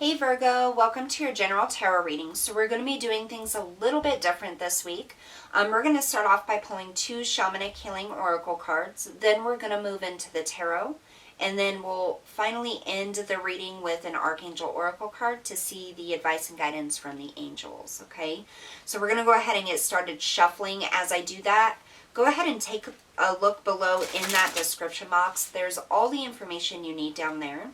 Hey Virgo, welcome to your general tarot reading. So we're going to be doing things a little bit different this week. We're going to start off by pulling 2 Shamanic Healing Oracle cards. Then we're going to move into the tarot. And then we'll finally end the reading with an Archangel Oracle card to see the advice and guidance from the angels, okay? So we're going to go ahead and get started shuffling. As I do that, go ahead and take a look below in that description box. There's all the information you need down there.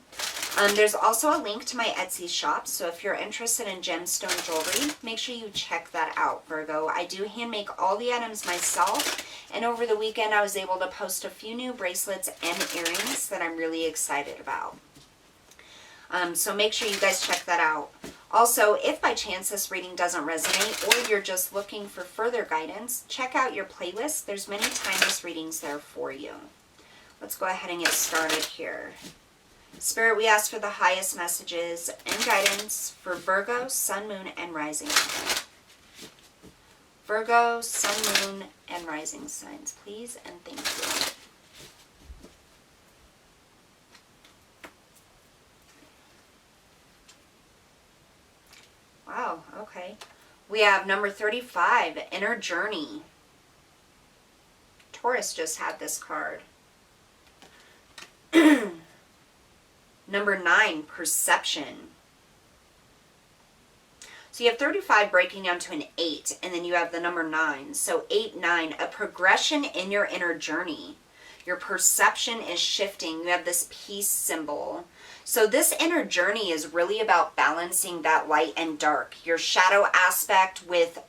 There's also a link to my Etsy shop, so if you're interested in gemstone jewelry, make sure you check that out, Virgo. I do hand make all the items myself, and over the weekend I was able to post a few new bracelets and earrings that I'm really excited about. So make sure you guys check that out. Also, if by chance this reading doesn't resonate or you're just looking for further guidance, check out your playlist. There's many timeless readings there for you. Let's go ahead and get started here. Spirit, we ask for the highest messages and guidance for Virgo, Sun, Moon, and Rising. Virgo, Sun, Moon, and Rising signs, please, and thank you. Wow, okay. We have number 35, Inner Journey. Taurus just had this card. Number 9, Perception. So you have 35 breaking down to an 8, and then you have the number 9. So 8, 9, a progression in your inner journey. Your perception is shifting. You have this peace symbol. So this inner journey is really about balancing that light and dark. Your shadow aspect with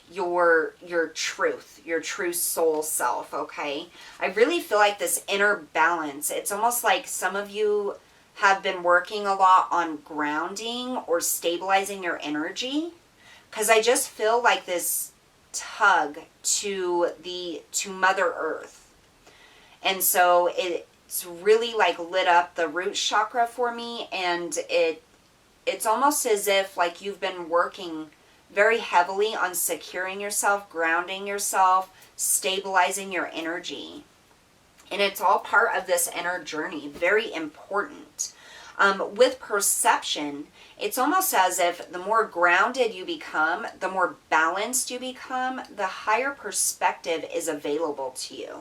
your truth, your true soul self, okay? I really feel like this inner balance, it's almost like some of you have been working a lot on grounding or stabilizing your energy, because I just feel like this tug to Mother Earth. And so it's really like lit up the root chakra for me, and it's almost as if like you've been working very heavily on securing yourself, grounding yourself, stabilizing your energy. And it's all part of this inner journey, very important. With perception, it's almost as if the more grounded you become, the more balanced you become, the higher perspective is available to you.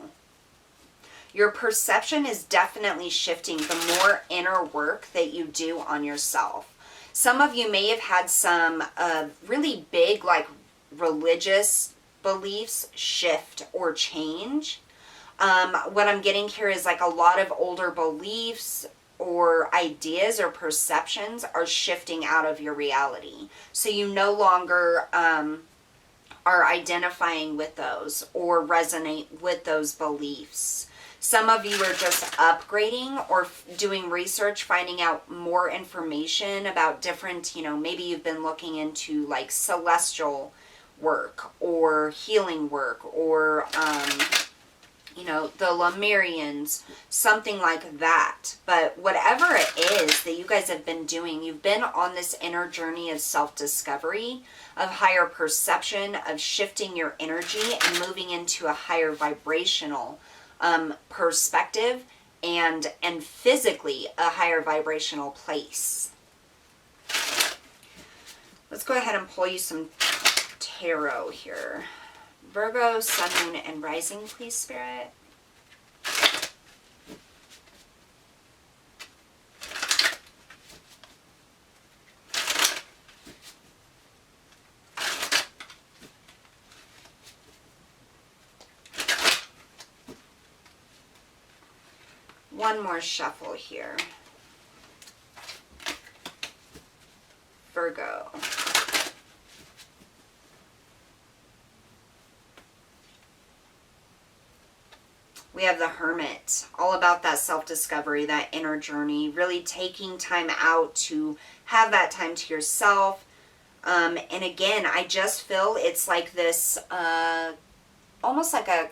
Your perception is definitely shifting the more inner work that you do on yourself. Some of you may have had some really big, like, religious beliefs shift or change. What I'm getting here is like a lot of older beliefs or ideas or perceptions are shifting out of your reality. So you no longer are identifying with those or resonate with those beliefs. Some of you are just upgrading or doing research, finding out more information about different, maybe you've been looking into like celestial work or healing work or, the Lemurians, something like that. But whatever it is that you guys have been doing, you've been on this inner journey of self-discovery, of higher perception, of shifting your energy and moving into a higher vibrational perspective and physically a higher vibrational place. Let's go ahead and pull you some tarot here. Virgo, Sun, Moon, and Rising, please, Spirit. One more shuffle here. Virgo. We have the Hermit, all about that self-discovery, that inner journey, really taking time out to have that time to yourself. And again, I just feel it's like this, almost like a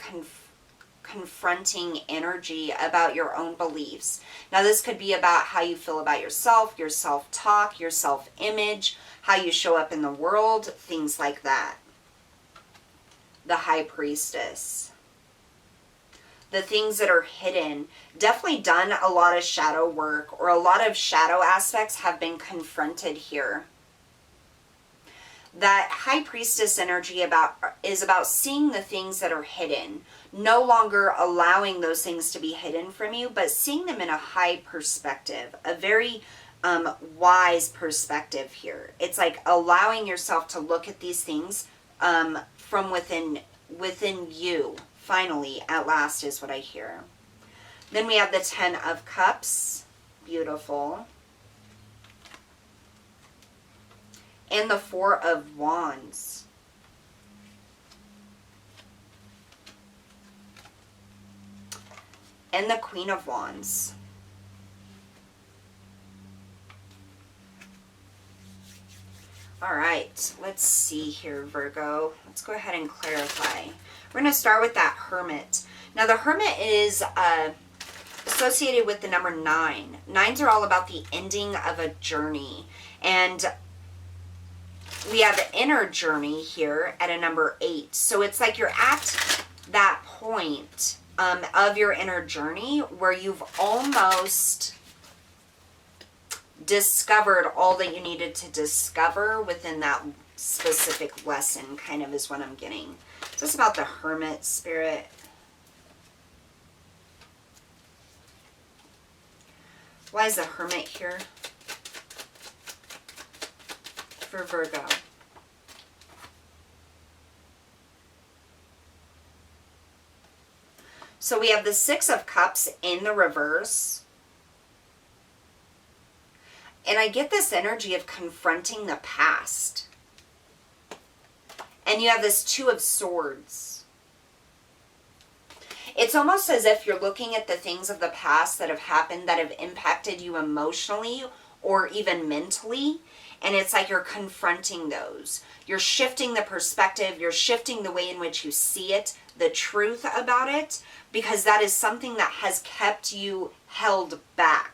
confronting energy about your own beliefs. Now, this could be about how you feel about yourself, your self-talk, your self-image, how you show up in the world, things like that. The High Priestess. the things that are hidden. Definitely done a lot of shadow work, or a lot of shadow aspects have been confronted here. That High Priestess energy is about seeing the things that are hidden, no longer allowing those things to be hidden from you, but seeing them in a high perspective, a very wise perspective here. It's like allowing yourself to look at these things from within you. Finally, at last, is what I hear. Then we have the 10 of Cups. Beautiful. And the 4 of Wands. And the Queen of Wands. All right, let's see here, Virgo. Let's go ahead and clarify. We're going to start with that Hermit. Now, the Hermit is associated with the number 9. 9s are all about the ending of a journey. And we have the inner journey here at a number 8. So it's like you're at that point of your inner journey where you've almost discovered all that you needed to discover within that specific lesson, kind of is what I'm getting. So it's about the Hermit, Spirit. Why is the Hermit here for Virgo? So we have the 6 of Cups in the reverse. And I get this energy of confronting the past. And you have this 2 of Swords. It's almost as if you're looking at the things of the past that have happened that have impacted you emotionally or even mentally. And it's like you're confronting those. You're shifting the perspective. You're shifting the way in which you see it, the truth about it, because that is something that has kept you held back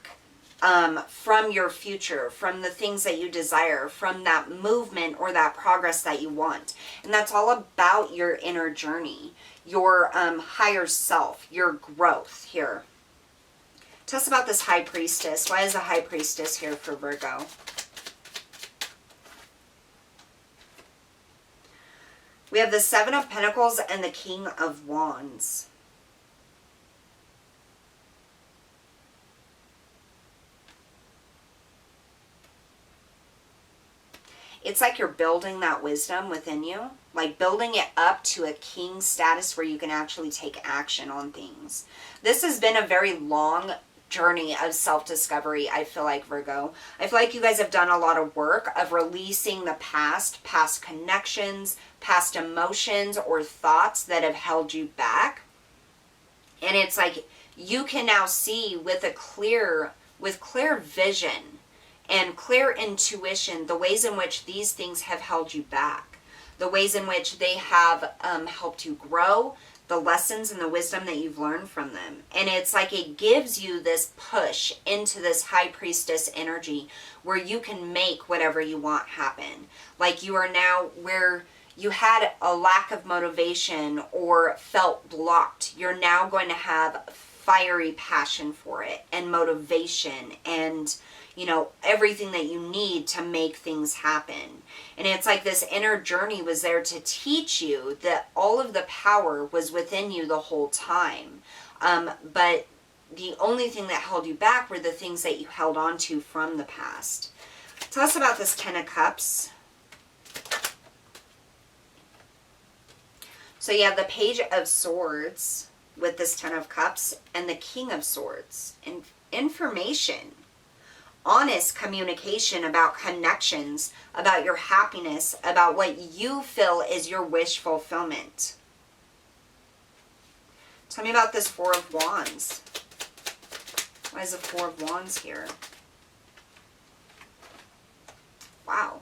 from your future, from the things that you desire, from that movement or that progress that you want. And that's all about your inner journey, your higher self, your growth here. Tell us about this High Priestess. Why is the High Priestess here for Virgo? We have the 7 of Pentacles and the King of Wands. It's like you're building that wisdom within you, like building it up to a king status where you can actually take action on things. This has been a very long journey of self-discovery, I feel like, Virgo. I feel like you guys have done a lot of work of releasing the past connections, past emotions or thoughts that have held you back. And it's like you can now see with clear vision and clear intuition the ways in which these things have held you back, the ways in which they have helped you grow, the lessons and the wisdom that you've learned from them. And it's like it gives you this push into this High Priestess energy where you can make whatever you want happen. Like you are now where you had a lack of motivation or felt blocked. You're now going to have fiery passion for it and motivation and, you know, everything that you need to make things happen. And it's like this inner journey was there to teach you that all of the power was within you the whole time. But the only thing that held you back were the things that you held on to from the past. Tell us about this 10 of Cups. So you have the Page of Swords with this 10 of Cups and the King of Swords. And information. Honest communication about connections, about your happiness, about what you feel is your wish fulfillment. Tell me about this 4 of Wands. Why is the 4 of Wands here? Wow.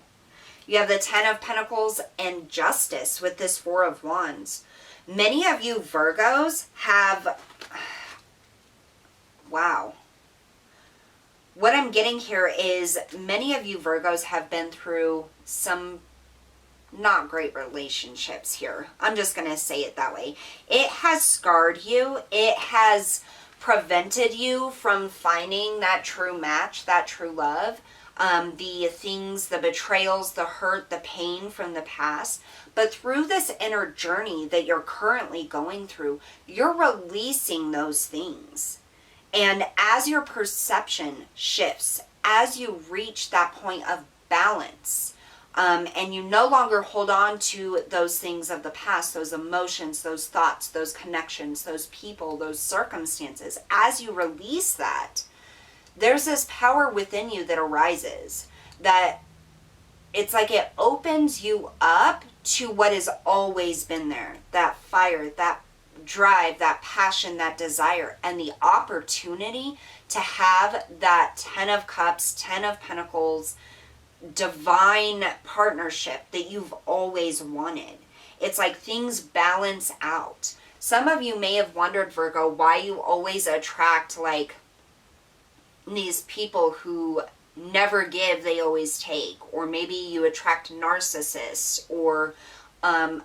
You have the 10 of Pentacles and Justice with this 4 of Wands. Many of you Virgos have... Wow. What I'm getting here is many of you Virgos have been through some not great relationships here. I'm just going to say it that way. It has scarred you. It has prevented you from finding that true match, that true love. The things, the betrayals, the hurt, the pain from the past. But through this inner journey that you're currently going through, you're releasing those things. And as your perception shifts, as you reach that point of balance, and you no longer hold on to those things of the past, those emotions, those thoughts, those connections, those people, those circumstances, as you release that, there's this power within you that arises that it's like it opens you up to what has always been there. That fire, that drive, that passion, that desire, and the opportunity to have that 10 of Cups, 10 of Pentacles, divine partnership that you've always wanted. It's like things balance out. Some of you may have wondered, Virgo, why you always attract like these people who never give, they always take. Or maybe you attract narcissists or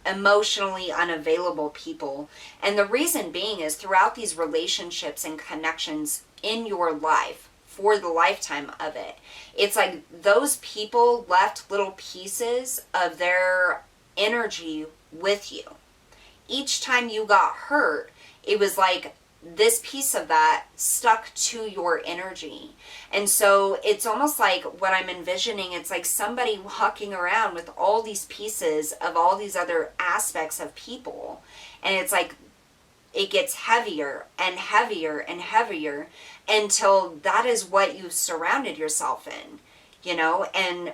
emotionally unavailable people. And the reason being is throughout these relationships and connections in your life, for the lifetime of it, it's like those people left little pieces of their energy with you. Each time you got hurt, it was like this piece of that stuck to your energy. And so it's almost like what I'm envisioning, it's like somebody walking around with all these pieces of all these other aspects of people. And it's like it gets heavier and heavier and heavier until that is what you've surrounded yourself in, you know, and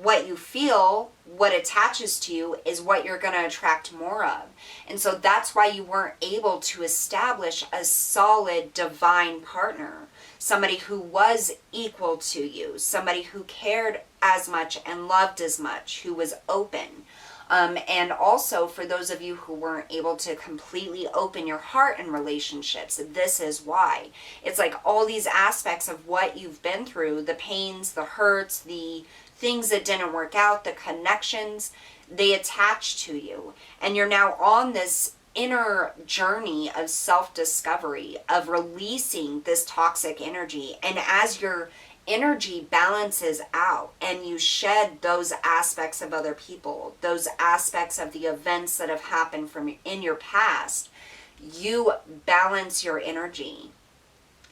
what you feel, what attaches to you is what you're going to attract more of. And so that's why you weren't able to establish a solid divine partner, somebody who was equal to you, somebody who cared as much and loved as much, who was open. And also for those of you who weren't able to completely open your heart in relationships, this is why. It's like all these aspects of what you've been through, the pains, the hurts, the things that didn't work out, the connections, they attach to you. And you're now on this inner journey of self-discovery, of releasing this toxic energy. And as your energy balances out and you shed those aspects of other people, those aspects of the events that have happened from in your past, you balance your energy.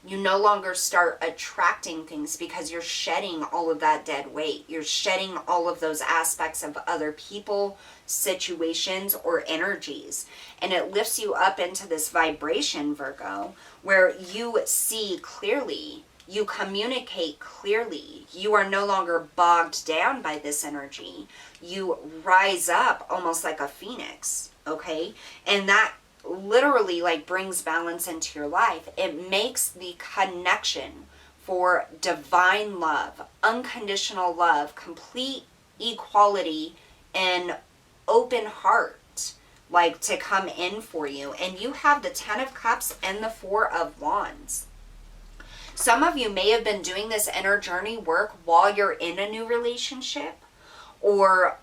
You no longer start attracting things because you're shedding all of that dead weight. You're shedding all of those aspects of other people, situations, or energies. And it lifts you up into this vibration, Virgo, where you see clearly, you communicate clearly. You are no longer bogged down by this energy. You rise up almost like a phoenix, okay? And that literally like brings balance into your life. It makes the connection for divine love, unconditional love, complete equality, and open heart, like to come in for you. And you have the 10 of Cups and the 4 of Wands. Some of you may have been doing this inner journey work while you're in a new relationship, or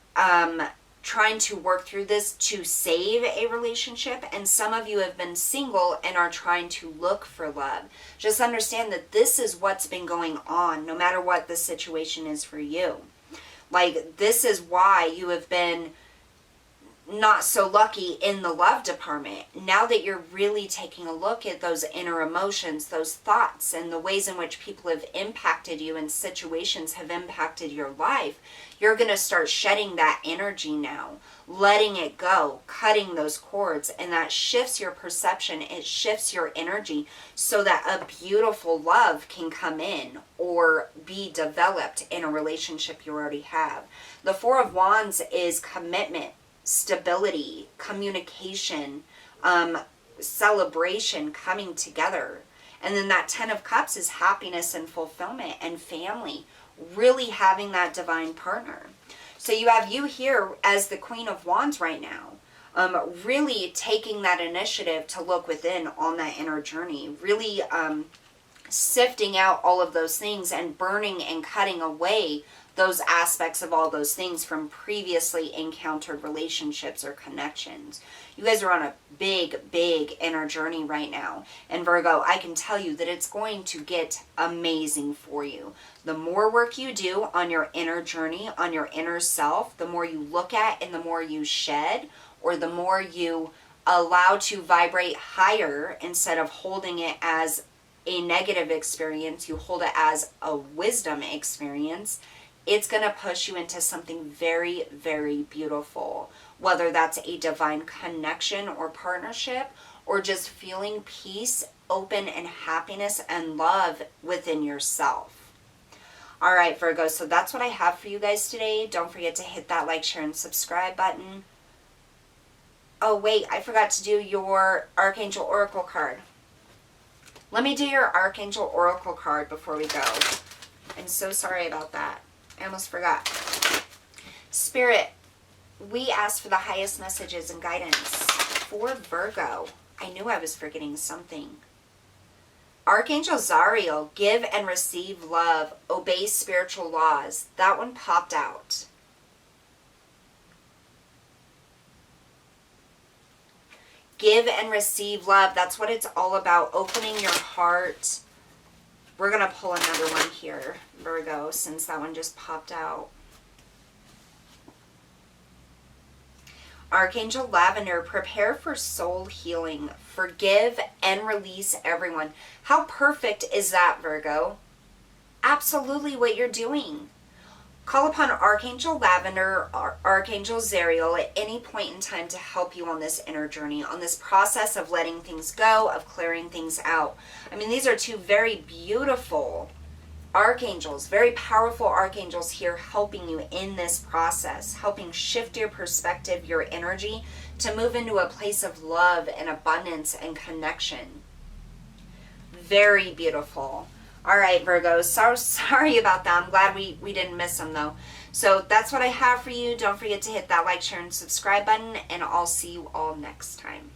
trying to work through this to save a relationship, and some of you have been single and are trying to look for love. Just understand that this is what's been going on, no matter what the situation is for you. Like, this is why you have been not so lucky in the love department. Now that you're really taking a look at those inner emotions, those thoughts, and the ways in which people have impacted you and situations have impacted your life, you're going to start shedding that energy now, letting it go, cutting those cords, and that shifts your perception. It shifts your energy so that a beautiful love can come in or be developed in a relationship you already have. The 4 of Wands is commitment, stability, communication, celebration, coming together. And then that 10 of Cups is happiness and fulfillment and family, really having that divine partner. So you have you here as the Queen of Wands right now, really taking that initiative to look within on that inner journey, really sifting out all of those things and burning and cutting away those aspects of all those things from previously encountered relationships or connections. You guys are on a big, big inner journey right now. And Virgo, I can tell you that it's going to get amazing for you. The more work you do on your inner journey, on your inner self, the more you look at and the more you shed, or the more you allow to vibrate higher instead of holding it as a negative experience, you hold it as a wisdom experience. It's going to push you into something very, very beautiful, whether that's a divine connection or partnership, or just feeling peace, open, and happiness and love within yourself. All right, Virgo, so that's what I have for you guys today. Don't forget to hit that like, share, and subscribe button. Oh, wait, I forgot to do your Archangel Oracle card. Let me do your Archangel Oracle card before we go. I'm so sorry about that. I almost forgot. Spirit, we ask for the highest messages and guidance for Virgo. I knew I was forgetting something. Archangel Zariel, give and receive love, obey spiritual laws. That one popped out. Give and receive love. That's what it's all about. Opening your heart. We're going to pull another one here, Virgo, since that one just popped out. Archangel Lavender, prepare for soul healing. Forgive and release everyone. How perfect is that, Virgo? Absolutely what you're doing. Call upon Archangel Lavender or Archangel Zariel at any point in time to help you on this inner journey, on this process of letting things go, of clearing things out. I mean, these are two very beautiful archangels, very powerful archangels here helping you in this process, helping shift your perspective, your energy to move into a place of love and abundance and connection. Very beautiful. All right, Virgo, so sorry about that. I'm glad we didn't miss them, though. So that's what I have for you. Don't forget to hit that like, share, and subscribe button, and I'll see you all next time.